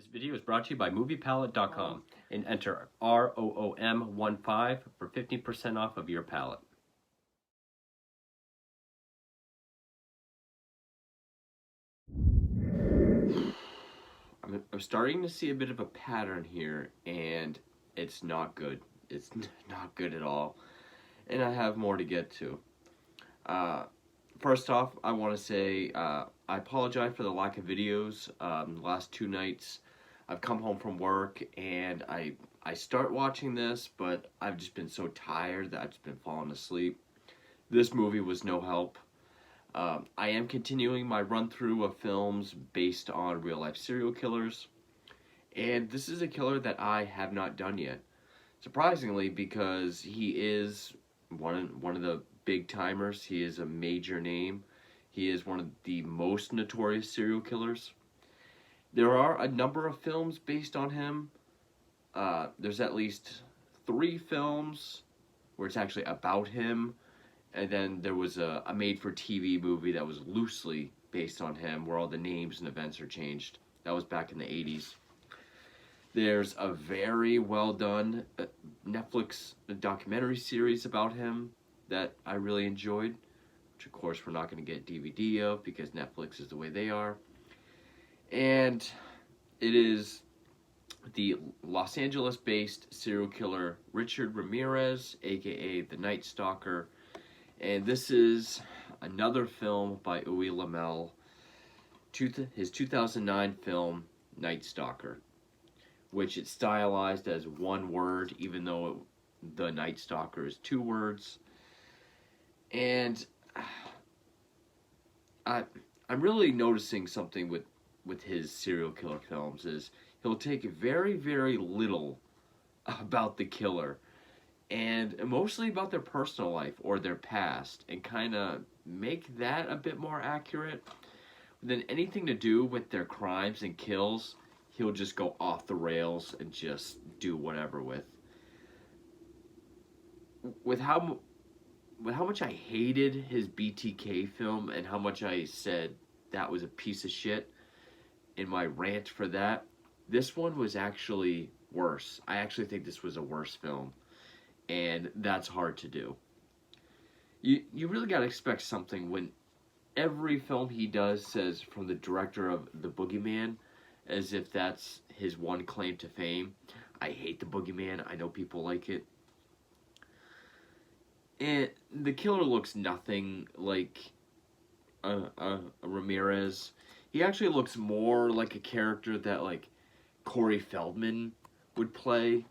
This video is brought to you by MoviePalette.com and enter ROOM15 for 15% off of your palette. I'm starting to see a bit of a pattern here, and it's not good. It's not good at all, and I have more to get to. First off, I want to say I apologize for the lack of videos. The last two nights I've come home from work and I start watching this, but I've just been so tired that I've just been falling asleep. This movie was no help. I am continuing my run-through of films based on real-life serial killers, and this is a killer that I have not done yet. Surprisingly, because he is one of the big timers. He is a major name. He is one of the most notorious serial killers. There are a number of films based on him. There's at least 3 films where it's actually about him. And then there was a made-for-TV movie that was loosely based on him, where all the names and events are changed. That was back in the 80s. There's a very well-done Netflix documentary series about him that I really enjoyed, which of course we're not going to get DVD of because Netflix is the way they are. And it is the Los Angeles-based serial killer Richard Ramirez, aka the Nightstalker. And this is another film by Uwe Lamel, his 2009 film Nightstalker, which it's stylized as one word, even though the Nightstalker is 2 words. And I'm really noticing something with his serial killer films is he'll take very, very little about the killer and mostly about their personal life or their past and kind of make that a bit more accurate. Than anything to do with their crimes and kills, he'll just go off the rails and just do whatever with. With how much I hated his BTK film and how much I said that was a piece of shit in my rant for that, this one was actually worse. I actually think this was a worse film, and that's hard to do. You really gotta expect something when every film he does says from the director of The Boogeyman, as if that's his one claim to fame. I hate The Boogeyman. I know people like it. And the killer looks nothing like a Ramirez. He actually looks more like a character that like Corey Feldman would play.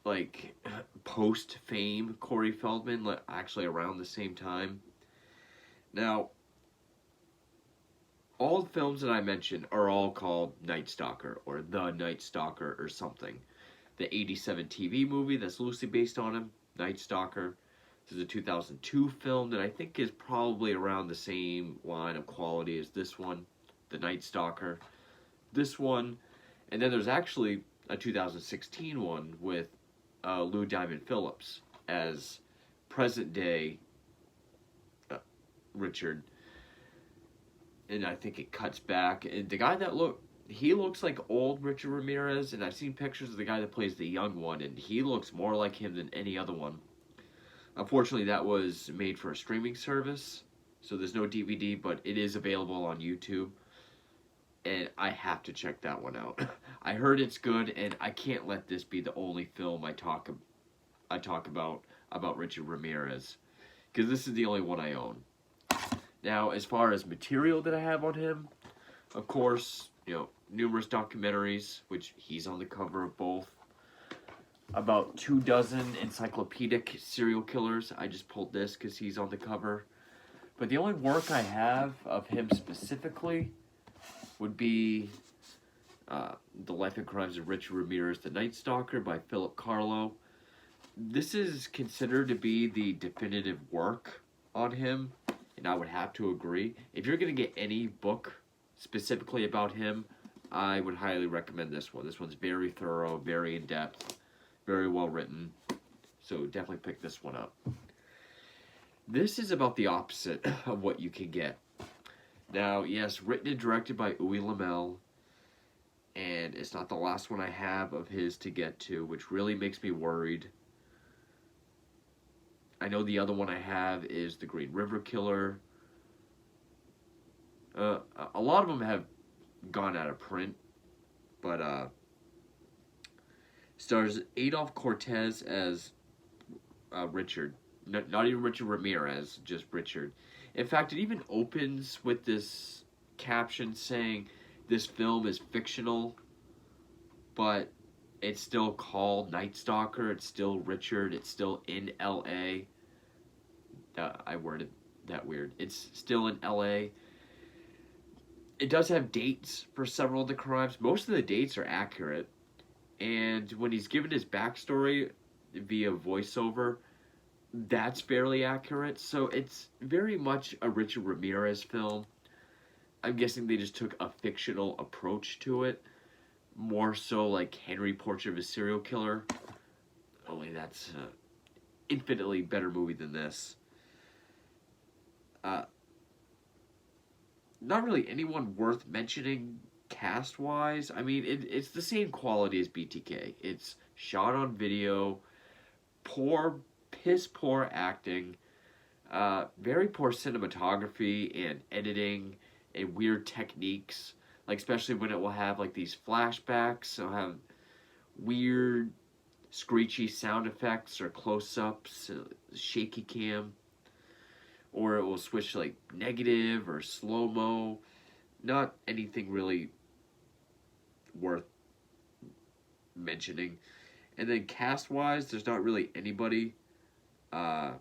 Like post-fame Corey Feldman, actually around the same time. Now, all the films that I mentioned are all called Nightstalker or The Nightstalker or something. The 87 TV movie that's loosely based on him, Nightstalker. This is a 2002 film that I think is probably around the same line of quality as this one, The Nightstalker. This one, and then there's actually a 2016 one with Lou Diamond Phillips as present-day Richard. And I think it cuts back. And the guy that he looks like old Richard Ramirez, and I've seen pictures of the guy that plays the young one, and he looks more like him than any other one. Unfortunately, that was made for a streaming service, so there's no DVD, but it is available on YouTube, and I have to check that one out. I heard it's good, and I can't let this be the only film I talk about Richard Ramirez, because this is the only one I own. Now, as far as material that I have on him, of course, numerous documentaries, which he's on the cover of both. About 24 encyclopedic serial killers. I just pulled this because he's on the cover. But the only work I have of him specifically would be The Life and Crimes of Richard Ramirez, The Nightstalker by Philip Carlo. This is considered to be the definitive work on him, and I would have to agree. If you're going to get any book specifically about him, I would highly recommend this one. This one's very thorough, very in-depth, very well written, so definitely pick this one up. This is about the opposite of what you can get. Now, yes, written and directed by Uwe Lamel. and it's not the last one I have of his to get to, which really makes me worried. I know the other one I have is The Green River Killer. A lot of them have gone out of print, but stars Adolf Cortez as Richard. Not even Richard Ramirez, just Richard. In fact, it even opens with this caption saying this film is fictional, but it's still called Nightstalker. It's still Richard. It's still in L.A. I worded that weird. It's still in L.A. It does have dates for several of the crimes. Most of the dates are accurate. And when he's given his backstory via voiceover, that's fairly accurate. So it's very much a Richard Ramirez film. I'm guessing they just took a fictional approach to it. More so like Henry Portrait of a Serial Killer. Only that's an infinitely better movie than this. Not really anyone worth mentioning cast-wise. I mean, it's the same quality as BTK. It's shot on video, piss poor acting, very poor cinematography and editing and weird techniques. Like, especially when it will have, like, these flashbacks. It'll have weird, screechy sound effects or close-ups, shaky cam. Or it will switch, like, negative or slow-mo. Not anything really worth mentioning. And then cast-wise, there's not really anybody. Bud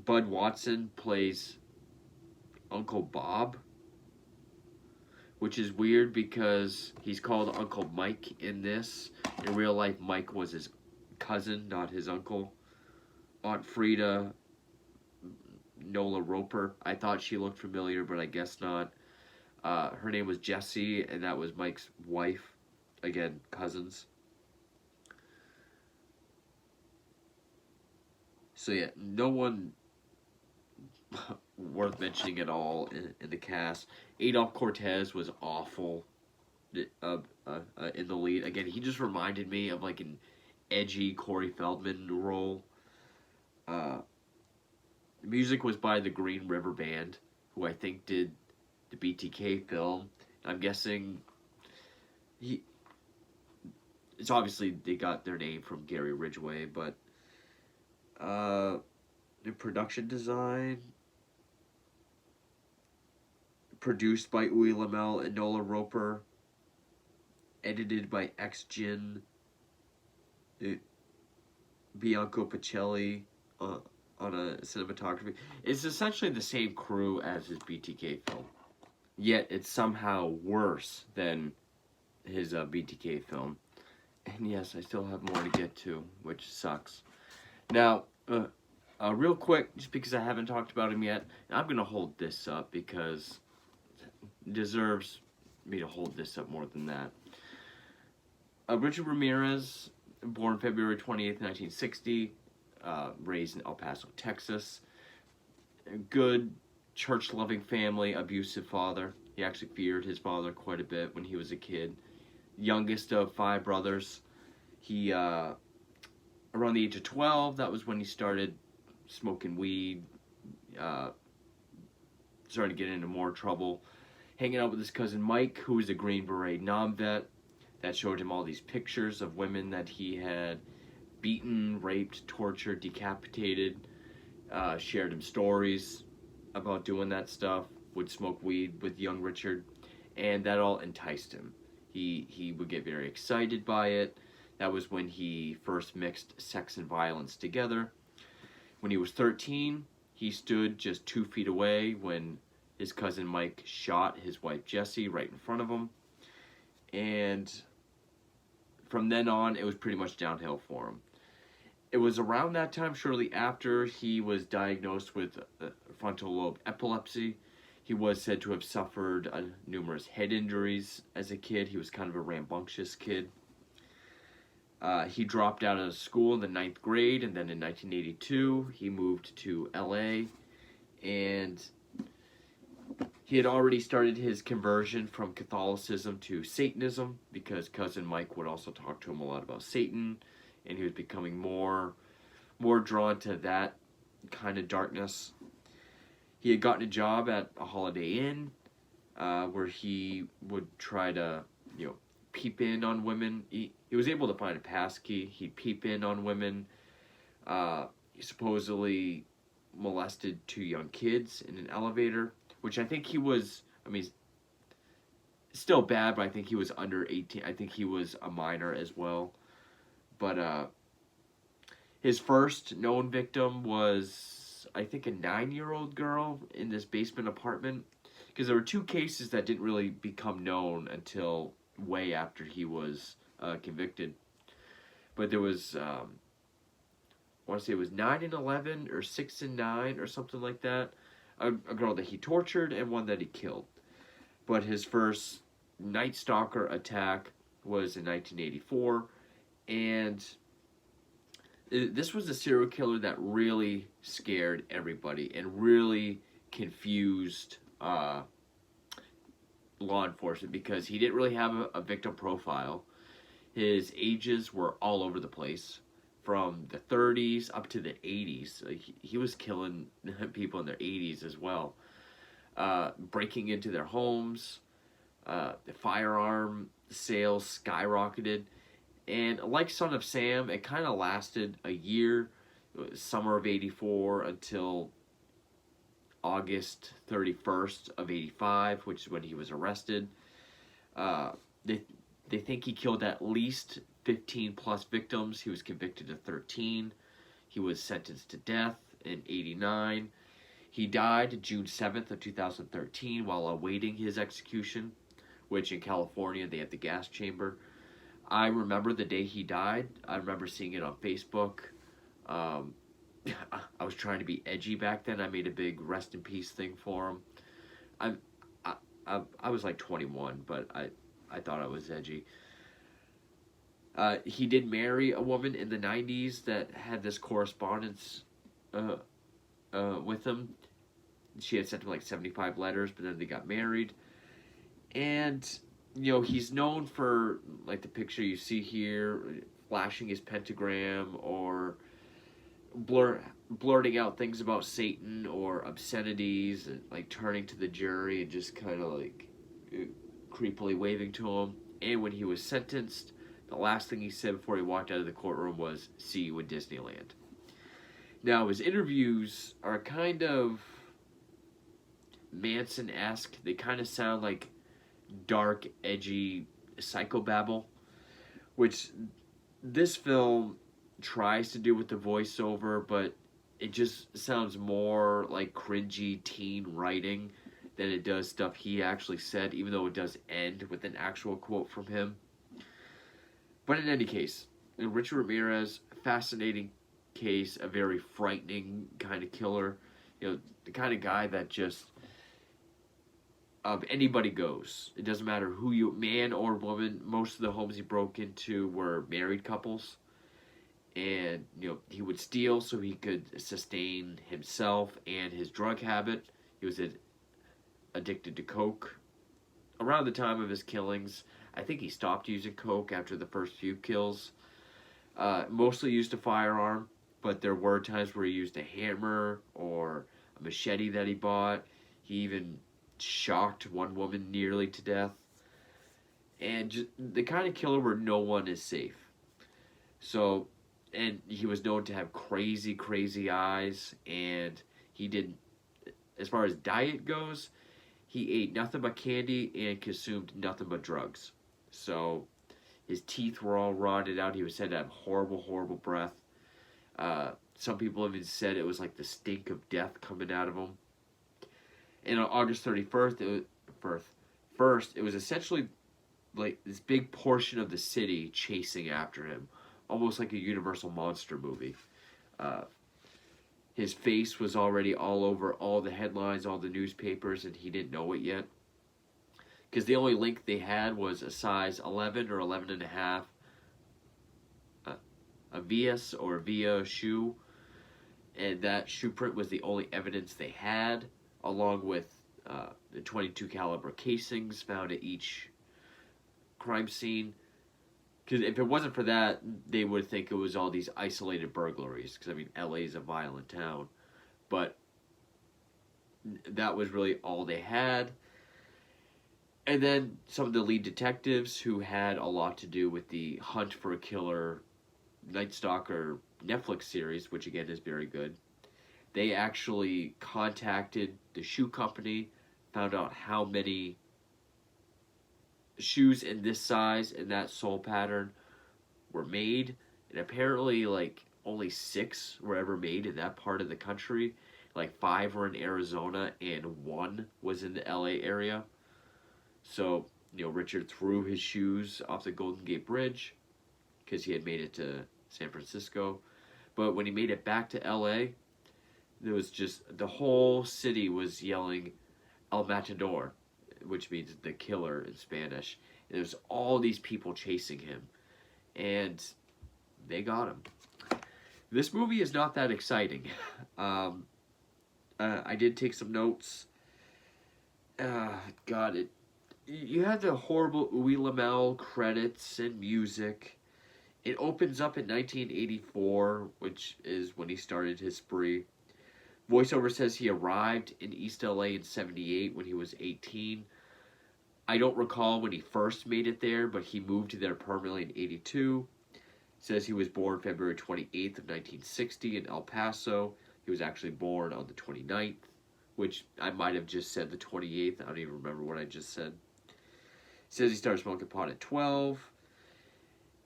Watson plays Uncle Bob, which is weird because he's called Uncle Mike in this. In real life, Mike was his cousin, not his uncle. Aunt Frida, Nola Roper. I thought she looked familiar, but I guess not. Her name was Jessie, and that was Mike's wife. Again, cousins. So yeah, no one worth mentioning at all in the cast. Adolf Cortez was awful in the lead. Again, he just reminded me of like an edgy Corey Feldman role. The music was by the Green River Band, who I think did the BTK film. I'm guessing it's obviously they got their name from Gary Ridgway, but the production design produced by Uwe Lamel and Nola Roper, edited by X-Jin, Bianco Pacelli on a cinematography. It's essentially the same crew as his BTK film, yet it's somehow worse than his BTK film. And yes, I still have more to get to, which sucks. Now, real quick, just because I haven't talked about him yet, I'm going to hold this up because it deserves me to hold this up more than that. Richard Ramirez, born February 28th, 1960, raised in El Paso, Texas. A good, church-loving family, abusive father. He actually feared his father quite a bit when he was a kid. Youngest of 5 brothers. He, around the age of 12, that was when he started smoking weed, started getting into more trouble, hanging out with his cousin Mike, who was a Green Beret non-vet, that showed him all these pictures of women that he had beaten, raped, tortured, decapitated, shared him stories about doing that stuff, would smoke weed with young Richard, and that all enticed him. He would get very excited by it. That was when he first mixed sex and violence together. When he was 13, he stood just 2 feet away when his cousin Mike shot his wife Jessie right in front of him. And from then on, it was pretty much downhill for him. It was around that time, shortly after, he was diagnosed with frontal lobe epilepsy. He was said to have suffered numerous head injuries as a kid. He was kind of a rambunctious kid. He dropped out of school in the 9th grade, and then in 1982, he moved to LA, and He had already started his conversion from Catholicism to Satanism because cousin Mike would also talk to him a lot about Satan, and he was becoming more drawn to that kind of darkness. He had gotten a job at a Holiday Inn, where he would try to, peep in on women. He was able to find a pass key. He'd peep in on women. He supposedly molested 2 young kids in an elevator, which I think he was, still bad, but I think he was under 18. I think he was a minor as well. But his first known victim was, I think, a 9-year-old girl in this basement apartment. Because there were 2 cases that didn't really become known until way after he was convicted. But there was, I want to say it was 9 and 11 or 6 and 9 or something like that. A girl that he tortured and one that he killed. But his first Nightstalker attack was in 1984, and this was a serial killer that really scared everybody and really confused law enforcement because he didn't really have a victim profile. His ages were all over the place, from the 30s up to the 80s. He was killing people in their 80s as well. Breaking into their homes. The firearm sales skyrocketed. And like Son of Sam, it kind of lasted a year, summer of 84 until August 31st of 85, which is when he was arrested. They think he killed at least 15 plus victims. He was convicted of 13. He was sentenced to death in 89. He died June 7th of 2013 while awaiting his execution, which in California they have the gas chamber. I remember the day he died. I remember seeing it on Facebook. I was trying to be edgy back then. I made a big rest in peace thing for him. I was like 21, but I thought I was edgy. He did marry a woman in the 90s that had this correspondence with him. She had sent him like 75 letters, but then they got married. And, he's known for, like the picture you see here, flashing his pentagram or blurting out things about Satan or obscenities, and like turning to the jury and just kind of like creepily waving to him. And when he was sentenced, the last thing he said before he walked out of the courtroom was, "See you in Disneyland." Now, his interviews are kind of Manson-esque. They kind of sound like dark, edgy psychobabble, which this film tries to do with the voiceover, but it just sounds more like cringy teen writing than it does stuff he actually said, even though it does end with an actual quote from him. But in any case, Richard Ramirez, fascinating case, a very frightening kind of killer, the kind of guy that just anybody goes. It doesn't matter who you, man or woman. Most of the homes he broke into were married couples. And, he would steal so he could sustain himself and his drug habit. He was addicted to coke. Around the time of his killings, I think he stopped using coke after the first few kills. Mostly used a firearm, but there were times where he used a hammer or a machete that he bought. He even shocked one woman nearly to death. And just the kind of killer where no one is safe. So, and he was known to have crazy, crazy eyes, and he did, as far as diet goes, he ate nothing but candy and consumed nothing but drugs. So, his teeth were all rotted out. He was said to have horrible, horrible breath. Some people even said it was like the stink of death coming out of him. And on August 31st, it was essentially like this big portion of the city chasing after him, almost like a Universal monster movie. His face was already all over all the headlines, all the newspapers, and he didn't know it yet. Because the only link they had was a size 11 or 11 and a half, a Vias or Via shoe. And that shoe print was the only evidence they had, along with the 22 caliber casings found at each crime scene. Because if it wasn't for that, they would think it was all these isolated burglaries. Because, I mean, LA is a violent town. But that was really all they had. And then some of the lead detectives who had a lot to do with the Hunt for a Killer Nightstalker Netflix series, which again is very good. They actually contacted the shoe company, found out how many shoes in this size and that sole pattern were made, and apparently like only 6 were ever made in that part of the country. Like 5 were in Arizona and 1 was in the LA area. So, Richard threw his shoes off the Golden Gate Bridge because he had made it to San Francisco. But when he made it back to LA, there was just, the whole city was yelling El Matador, which means the killer in Spanish. And there's all these people chasing him. And they got him. This movie is not that exciting. I did take some notes. You had the horrible Uwe Lamel credits and music. It opens up in 1984, which is when he started his spree. Voiceover says he arrived in East LA in 78 when he was 18. I don't recall when he first made it there, but he moved there permanently in 82. It says he was born February 28th of 1960 in El Paso. He was actually born on the 29th, which I might have just said the 28th. I don't even remember what I just said. It says he started smoking pot at 12.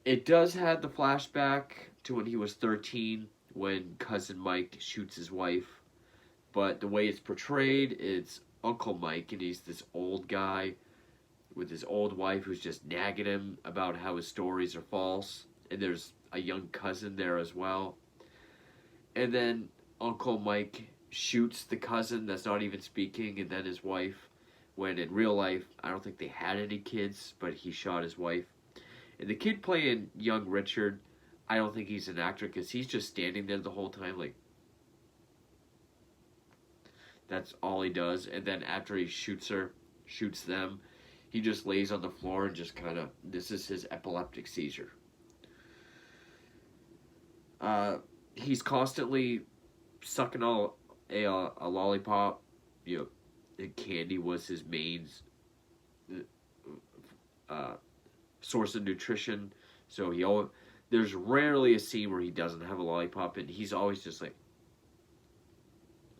It does have the flashback to when he was 13, when Cousin Mike shoots his wife. But the way it's portrayed, it's Uncle Mike, and he's this old guy with his old wife who's just nagging him about how his stories are false. And there's a young cousin there as well. And then Uncle Mike shoots the cousin that's not even speaking, and then his wife, when in real life, I don't think they had any kids, but he shot his wife. And the kid playing young Richard, I don't think he's an actor, because he's just standing there the whole time, like, that's all he does. And then after he shoots them, he just lays on the floor and just kind of, this is his epileptic seizure. He's constantly sucking a lollipop. And candy was his main source of nutrition. So there's rarely a scene where he doesn't have a lollipop, and he's always just like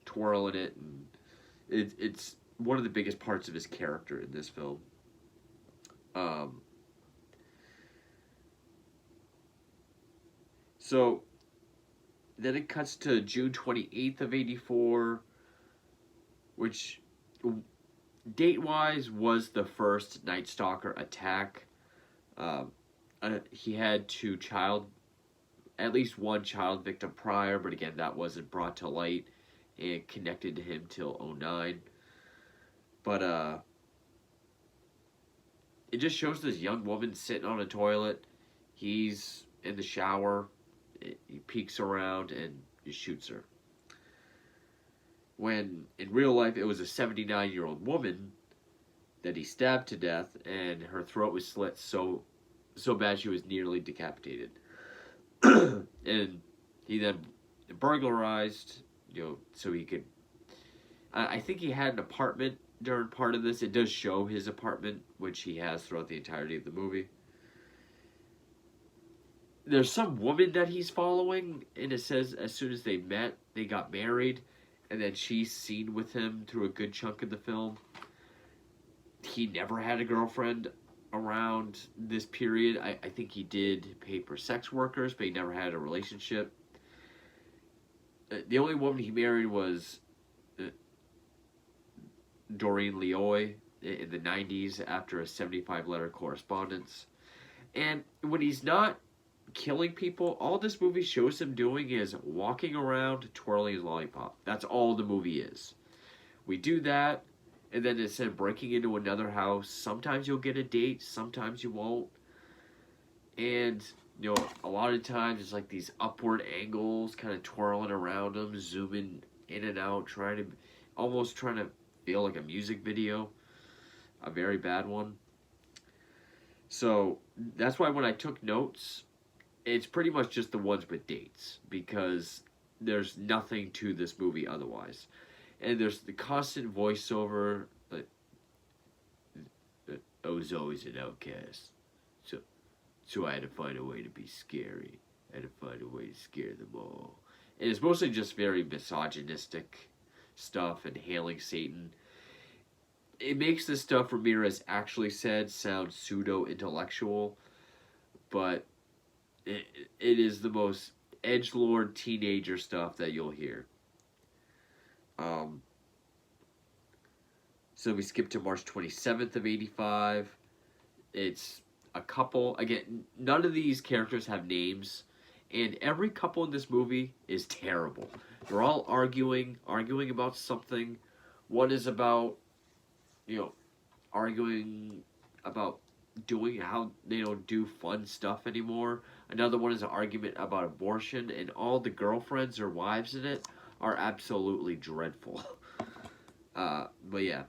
twirling it, and it's one of the biggest parts of his character in this film. So then it cuts to June 28th of 84, which date-wise was the first Nightstalker attack. He had at least one child victim prior, but again, that wasn't brought to light and connected to him till 2009. But it just shows this young woman sitting on a toilet. He's in the shower. He peeks around and he shoots her. When in real life it was a 79-year-old woman that he stabbed to death, and her throat was slit so bad she was nearly decapitated. And he then burglarized, so he could. I think he had an apartment during part of this. It does show his apartment, which he has throughout the entirety of the movie. There's some woman that he's following, and it says as soon as they met, they got married, and then she's seen with him through a good chunk of the film. He never had a girlfriend around this period. I think he did pay for sex workers, but he never had a relationship. The only woman he married was Doreen Leoy in the 90s after a 75-letter correspondence. And when he's not killing people, all this movie shows him doing is walking around twirling his lollipop. That's all the movie is. We do that, and then instead of breaking into another house, sometimes you'll get a date, sometimes you won't. And, a lot of times it's like these upward angles, kind of twirling around him, zooming in and out, trying to feel like a music video, a very bad one. So that's why when I took notes, it's pretty much just the ones with dates, because there's nothing to this movie otherwise. And there's the constant voiceover, like, I was always an outcast, so I had to find a way to be scary. I had to find a way to scare them all. And it's mostly just very misogynistic stuff and hailing Satan. It makes the stuff Ramirez actually said sound pseudo-intellectual, but it is the most edgelord teenager stuff that you'll hear. So we skip to March 27th of 85. It's a couple. Again, none of these characters have names, and every couple in this movie is terrible. They're all arguing about something. One is about, arguing about doing how they don't do fun stuff anymore. Another one is an argument about abortion, and all the girlfriends or wives in it are absolutely dreadful. But yeah,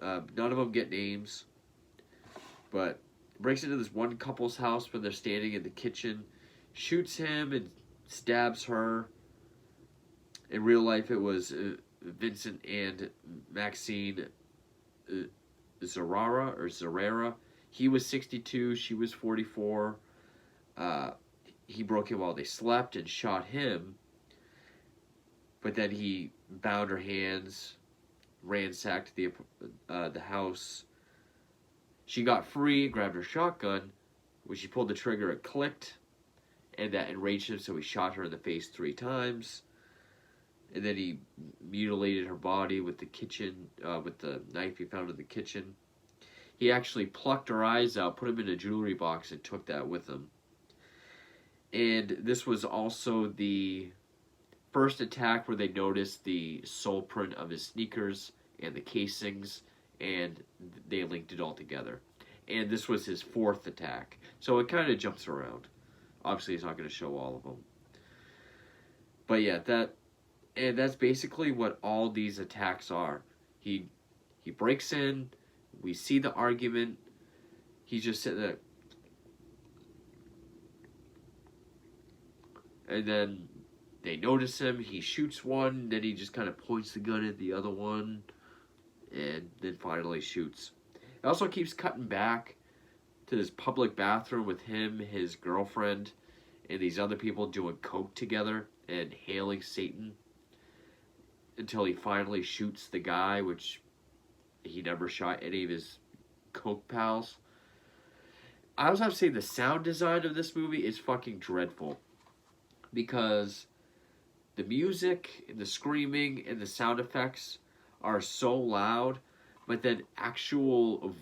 none of them get names. But breaks into this one couple's house when they're standing in the kitchen, shoots him and stabs her. In real life, it was Vincent and Maxine Zerrera. He was 62, she was 44. He broke in while they slept and shot him. But then he bound her hands, ransacked the house. She got free, grabbed her shotgun. When she pulled the trigger, it clicked, and that enraged him, so he shot her in the face 3 times. And then he mutilated her body with the knife he found in the kitchen. He actually plucked her eyes out, put them in a jewelry box, and took that with him. And this was also the first attack where they noticed the sole print of his sneakers and the casings, and they linked it all together. And this was his 4th attack. So it kind of jumps around. Obviously, he's not going to show all of them. But yeah, that's basically what all these attacks are. He breaks in, we see the argument, he's just sitting there, and then they notice him, he shoots one, then he just kind of points the gun at the other one, and then finally shoots. It also keeps cutting back to this public bathroom with him, his girlfriend, and these other people doing coke together and hailing Satan, until he finally shoots the guy, which he never shot any of his coke pals. I also have to say the sound design of this movie is fucking dreadful, because the music and the screaming and the sound effects are so loud, but then actual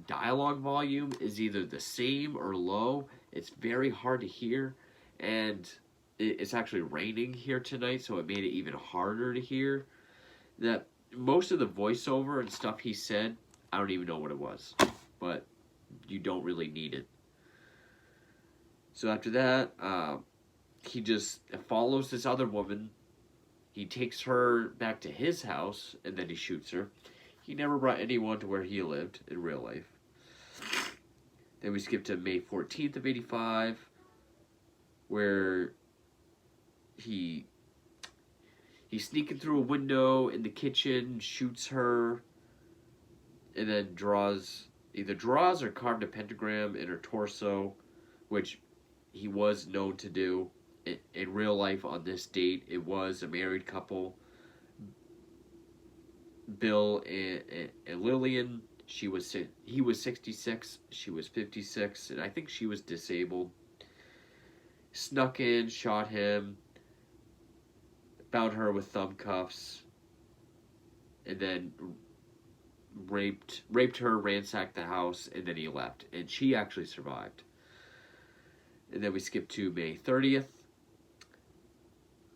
dialogue volume is either the same or low. It's very hard to hear, and it's actually raining here tonight, so it made it even harder to hear. That most of the voiceover and stuff he said, I don't even know what it was, but you don't really need it. So after that, he just follows this other woman. He takes her back to his house, and then he shoots her. He never brought anyone to where he lived in real life. Then we skip to May 14th of 85, where he's sneaking through a window in the kitchen, shoots her, and then either draws or carved a pentagram in her torso, which he was known to do. In real life, on this date, it was a married couple, Bill and Lillian. He was 66, she was 56, and I think she was disabled. Snuck in, shot him, bound her with thumb cuffs, and then raped her, ransacked the house, and then he left. And she actually survived. And then we skip to May 30th,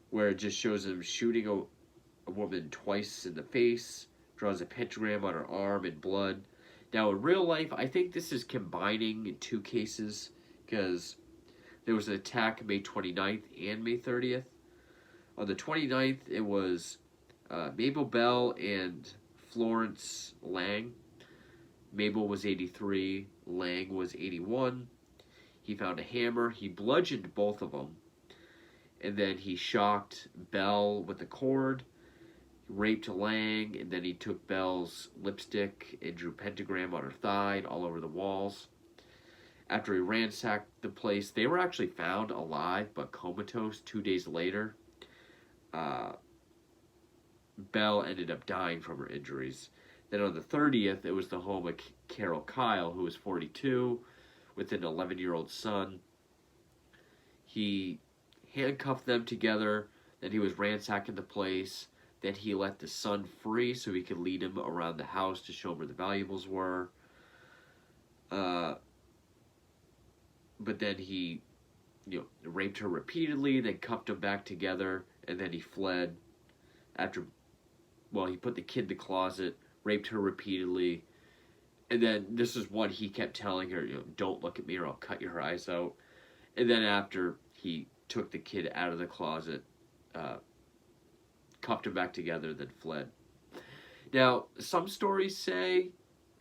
where it just shows him shooting a woman twice in the face, draws a pentagram on her arm in blood. Now, in real life, I think this is combining in 2 cases, because there was an attack May 29th and May 30th. On the 29th, it was Mabel Bell and Florence Lang. Mabel was 83, Lang was 81. He found a hammer, he bludgeoned both of them, and then he shocked Bell with a cord, raped Lang, and then he took Bell's lipstick and drew pentagram on her thigh all over the walls. After he ransacked the place, they were actually found alive but comatose 2 days later. Bell ended up dying from her injuries. Then on the 30th, it was the home of Carol Kyle, who was 42, with an 11-year-old son. He handcuffed them together, then he was ransacking the place, then he let the son free so he could lead him around the house to show him where the valuables were. But then he, raped her repeatedly, then cuffed them back together, and then he fled. He put the kid in the closet, raped her repeatedly, and then this is one he kept telling her, don't look at me or I'll cut your eyes out. And then after he took the kid out of the closet, cuffed him back together, then fled. Now, some stories say,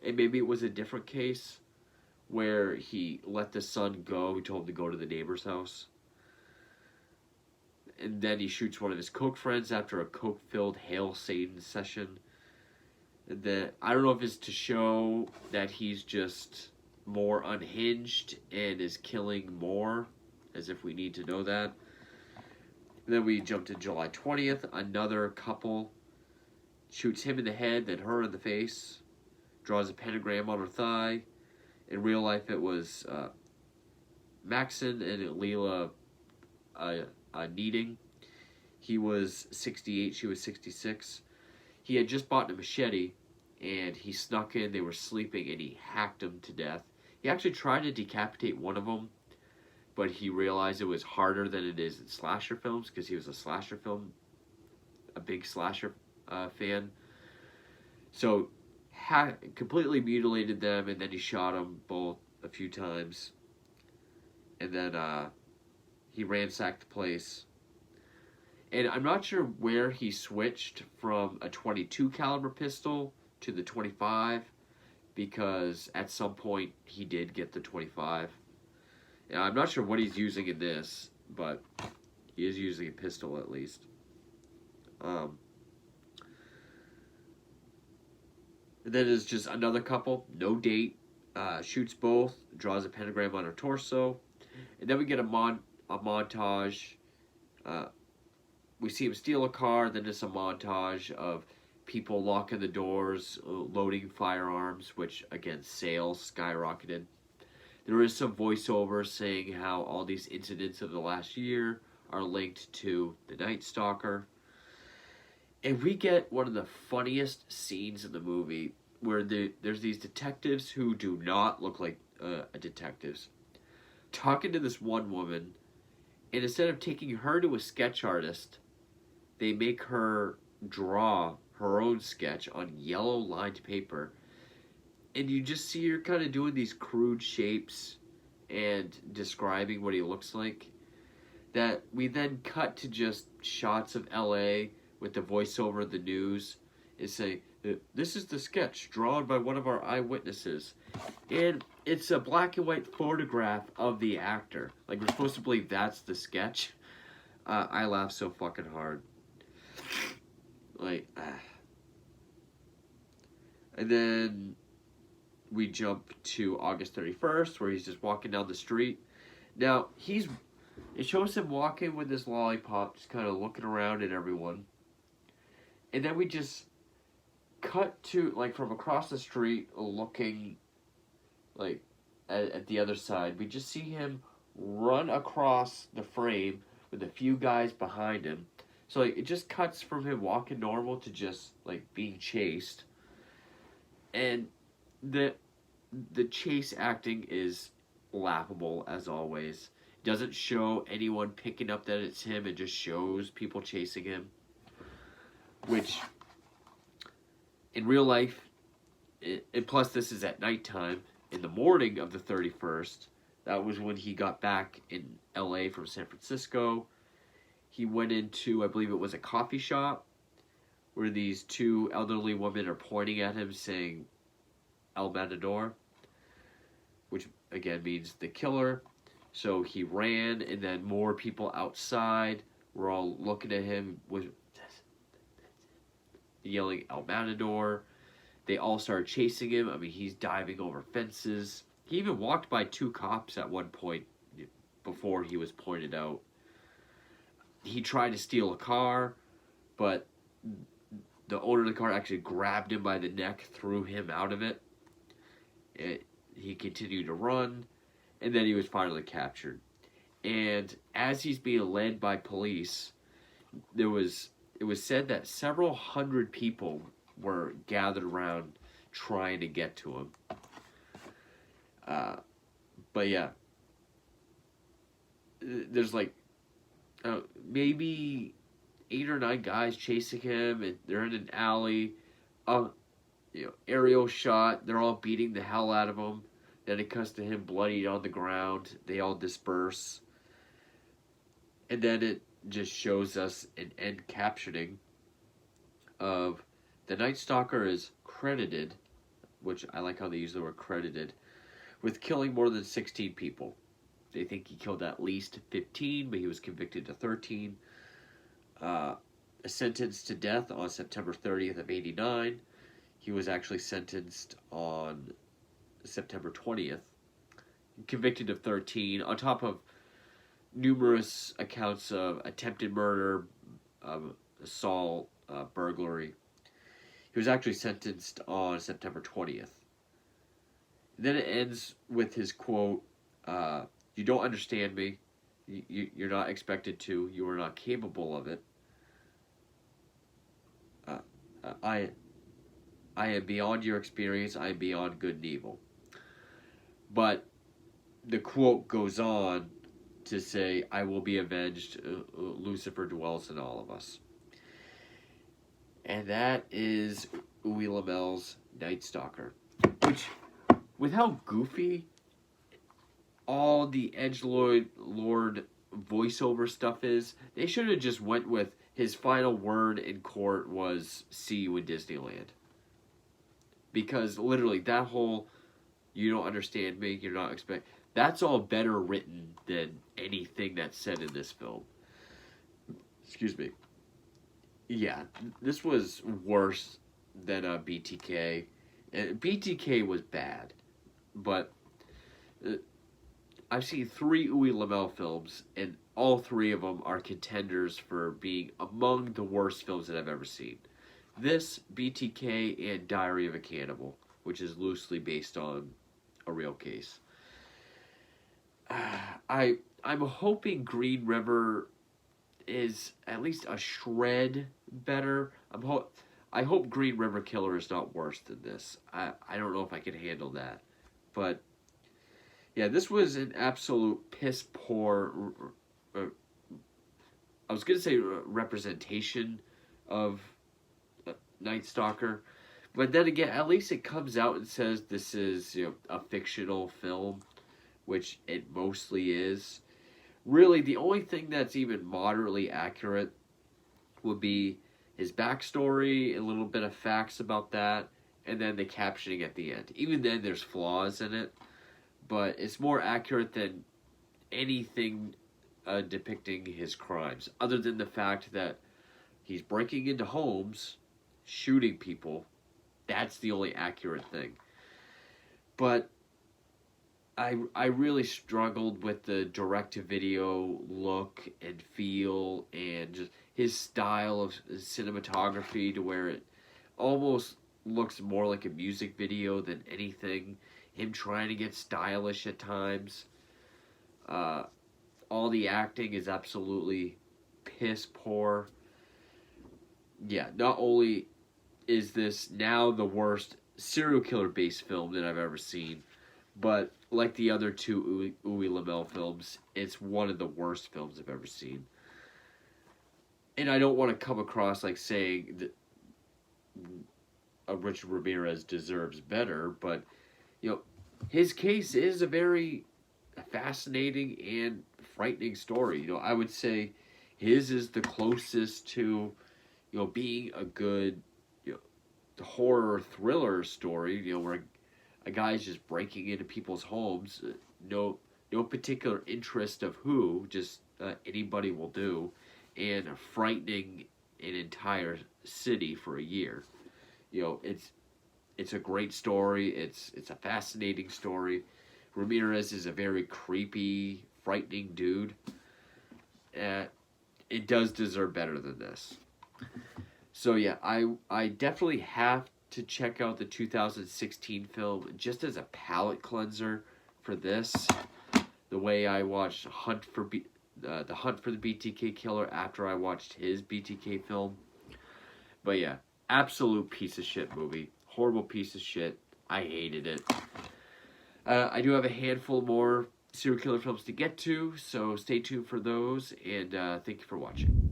and maybe it was a different case, where he let the son go. He told him to go to the neighbor's house. And then he shoots one of his coke friends after a coke-filled Hail Satan session. And then, I don't know if it's to show that he's just more unhinged and is killing more, as if we need to know that. And then we jump to July 20th. Another couple shoots him in the head, then her in the face. Draws a pentagram on her thigh. In real life, it was Maxon and Leela Needing. He was 68, she was 66. He had just bought a machete, and he snuck in. They were sleeping, and he hacked them to death. He actually tried to decapitate one of them, but he realized it was harder than it is in slasher films, because he was a big slasher fan. So completely mutilated them, and then he shot them both a few times. And then he ransacked the place. And I'm not sure where he switched from a .22 caliber pistol to the .25, because at some point he did get the .25. And I'm not sure what he's using in this, but he is using a pistol at least. And then there's just another couple, no date, shoots both, draws a pentagram on her torso, and then we get a montage. We see him steal a car, then there's a montage of people locking the doors, loading firearms, which, again, sales skyrocketed. There is some voiceover saying how all these incidents of the last year are linked to the Nightstalker. And we get one of the funniest scenes in the movie where there's these detectives who do not look like detectives talking to this one woman, and instead of taking her to a sketch artist, they make her draw her own sketch on yellow lined paper. And you just see her kind of doing these crude shapes and describing what he looks like. That we then cut to just shots of LA with the voiceover of the news and say, this is the sketch drawn by one of our eyewitnesses. And it's a black and white photograph of the actor. Like, we're supposed to believe that's the sketch. I laugh so fucking hard. And then we jump to August 31st, where he's just walking down the street. Now, it shows him walking with this lollipop, just kind of looking around at everyone. And then we just cut to, from across the street, looking, at the other side. We just see him run across the frame with a few guys behind him. So, it just cuts from him walking normal to just, being chased. And the chase acting is laughable, as always. It doesn't show anyone picking up that it's him. It just shows people chasing him. Which, in real life, and plus this is at nighttime, in the morning of the 31st, that was when he got back in LA from San Francisco. He went into, I believe it was a coffee shop, where these two elderly women are pointing at him saying El Matador, which again means the killer. So he ran, and then more people outside were all looking at him with yelling El Matador. They all started chasing him. I mean, he's diving over fences. He even walked by two cops at one point before he was pointed out. He tried to steal a car, but the owner of the car actually grabbed him by the neck, threw him out of it. He continued to run, and then he was finally captured. And as he's being led by police, it was said that several hundred people were gathered around trying to get to him. But yeah, there's like maybe 8 or 9 guys chasing him, and they're in an alley. Aerial shot. They're all beating the hell out of him. Then it cuts to him bloodied on the ground. They all disperse, and then it just shows us an end captioning of the Nightstalker is credited, which I like how they use the word credited, with killing more than 16 people. They think he killed at least 15, but he was convicted of 13. Sentenced to death on September 30th of 89. He was actually sentenced on September 20th. Convicted of 13, on top of numerous accounts of attempted murder, assault, burglary. He was actually sentenced on September 20th. Then it ends with his quote, "You don't understand me. You're not expected to. You are not capable of it. I am beyond your experience. I am beyond good and evil." But the quote goes on to say, "I will be avenged. Lucifer dwells in all of us." And that is Uwe Lammel's Nightstalker. Which, with how goofy all the edgelord voiceover stuff is, they should have just went with his final word in court was "see you in Disneyland." Because literally that whole "you don't understand me, you're not expect," that's all better written than anything that's said in this film. Excuse me. Yeah, this was worse than BTK. BTK was bad, but I've seen 3 Uwe Lamel films, and all 3 of them are contenders for being among the worst films that I've ever seen. This, BTK, and Diary of a Cannibal, which is loosely based on a real case. I'm hoping Green River is at least a shred better. I hope Green River Killer is not worse than this. I don't know if I can handle that. But yeah, this was an absolute piss poor, I was going to say representation of Nightstalker. But then again, at least it comes out and says this is, a fictional film, which it mostly is. Really, the only thing that's even moderately accurate would be his backstory, a little bit of facts about that, and then the captioning at the end. Even then, there's flaws in it, but it's more accurate than anything depicting his crimes, other than the fact that he's breaking into homes, shooting people. That's the only accurate thing. But I really struggled with the direct-to-video look and feel and just his style of cinematography, to where it almost looks more like a music video than anything. Him trying to get stylish at times. All the acting is absolutely piss poor. Yeah, not only is this now the worst serial killer-based film that I've ever seen, but like the other 2 Uwe Lamel films, it's one of the worst films I've ever seen. And I don't want to come across like saying that Richard Ramirez deserves better, but his case is a very fascinating and frightening story. I would say his is the closest to being a good, horror thriller story, where a guy's just breaking into people's homes, no particular interest of who, just anybody will do, and frightening an entire city for a year. It's a great story. It's a fascinating story. Ramirez is a very creepy, frightening dude. Uh, it does deserve better than this. So yeah, I definitely have to check out the 2016 film just as a palate cleanser for this. The way I watched the Hunt for the BTK Killer after I watched his BTK film. But yeah, absolute piece of shit movie. Horrible piece of shit. I hated it. I do have a handful more serial killer films to get to, so stay tuned for those, and thank you for watching.